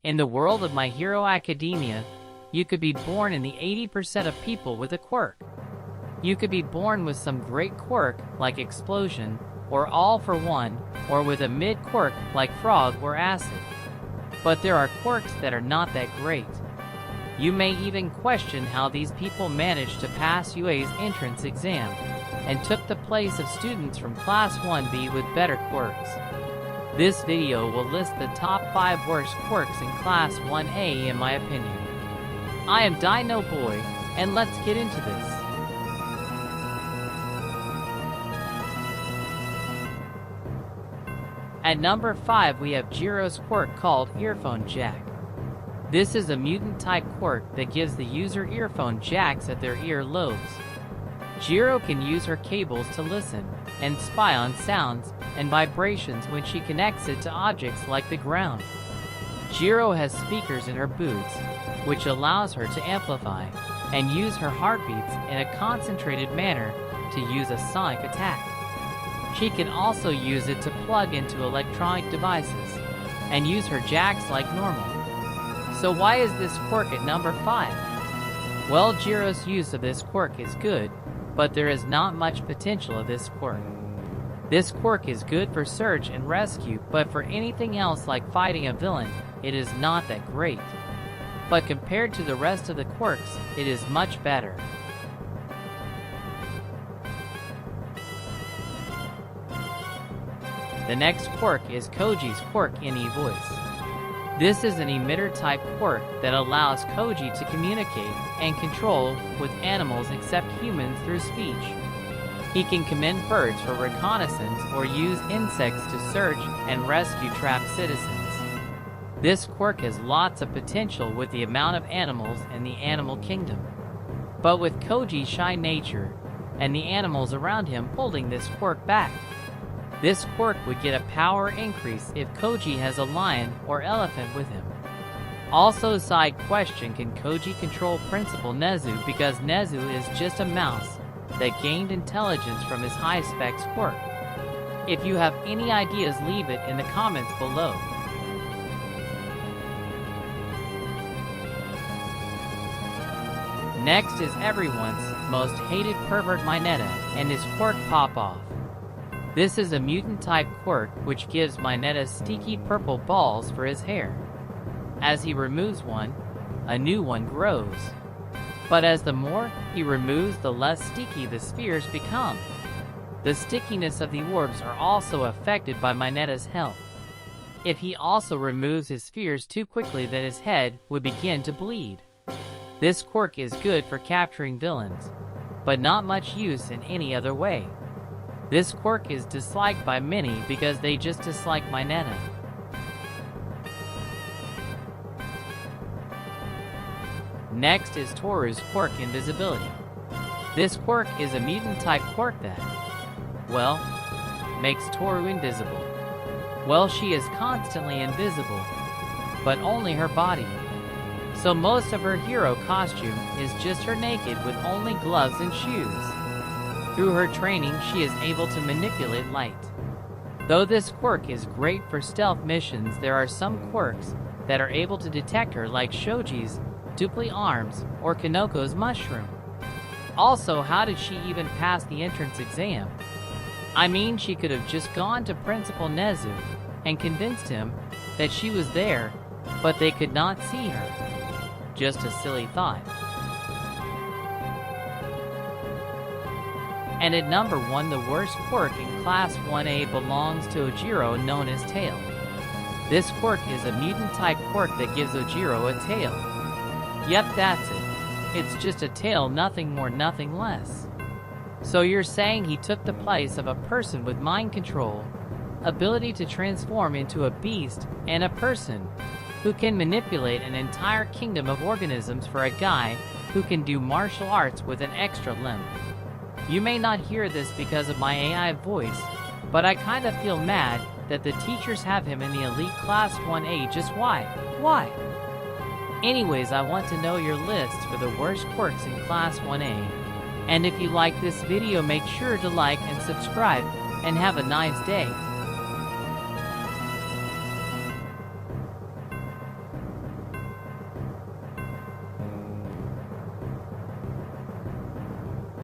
In the world of My Hero Academia, you could be born in the 80% of people with a quirk. You could be born with some great quirk, like explosion, or all for one, or with a mid-quirk like frog or acid. But there are quirks that are not that great. You may even question how these people managed to pass UA's entrance exam, and took the place of students from Class 1B with better quirks. This video will list the top 5 worst quirks in Class 1A in my opinion. I am Dino Boy, and let's get into this. At number 5 we have Jiro's quirk called Earphone Jack. This is a mutant-type quirk that gives the user earphone jacks at their ear lobes. Jiro can use her cables to listen and spy on sounds and vibrations when she connects it to objects like the ground. Jiro has speakers in her boots, which allows her to amplify and use her heartbeats in a concentrated manner to use a sonic attack. She can also use it to plug into electronic devices and use her jacks like normal. So why is this quirk at number 5? Well, Jiro's use of this quirk is good, but there is not much potential of this quirk. This quirk is good for search and rescue, but for anything else like fighting a villain, it is not that great. But compared to the rest of the quirks, it is much better. The next quirk is Koji's quirk in E-Voice. This is an emitter-type quirk that allows Koji to communicate and control with animals except humans through speech. He can command birds for reconnaissance or use insects to search and rescue trapped citizens. This quirk has lots of potential with the amount of animals in the animal kingdom. But with Koji's shy nature and the animals around him holding this quirk back, this quirk would get a power increase if Koji has a lion or elephant with him. Also, side question, can Koji control Principal Nezu because Nezu is just a mouse that gained intelligence from his high specs quirk? If you have any ideas, leave it in the comments below. Next is everyone's most hated pervert Minetta and his quirk Pop-Off. This is a mutant-type quirk which gives Minetta sticky purple balls for his hair. As he removes one, a new one grows. But as the more he removes, the less sticky the spheres become. The stickiness of the orbs are also affected by Minetta's health. If he also removes his spheres too quickly, then his head would begin to bleed. This quirk is good for capturing villains, but not much use in any other way. This quirk is disliked by many because they just dislike Minetta. Next is Toru's quirk Invisibility. This quirk is a mutant-type quirk that, well, makes Toru invisible. Well, she is constantly invisible, but only her body. So most of her hero costume is just her naked with only gloves and shoes. Through her training, she is able to manipulate light. Though this quirk is great for stealth missions, there are some quirks that are able to detect her, like Shoji's dupli arms or Kanoko's mushroom. Also, how did she even pass the entrance exam? I mean, she could have just gone to Principal Nezu and convinced him that she was there, but they could not see her. Just a silly thought. And at number 1, the worst quirk in Class 1A belongs to Ojiro, known as Tail. This quirk is a mutant-type quirk that gives Ojiro a tail. Yep, that's it. It's just a tail, nothing more, nothing less. So you're saying he took the place of a person with mind control, ability to transform into a beast, and a person who can manipulate an entire kingdom of organisms for a guy who can do martial arts with an extra limb. You may not hear this because of my AI voice, but I kind of feel mad that the teachers have him in the elite Class 1A. Just why? Why? Anyways, I want to know your list for the worst quirks in Class 1A. And if you like this video, make sure to like and subscribe, and have a nice day.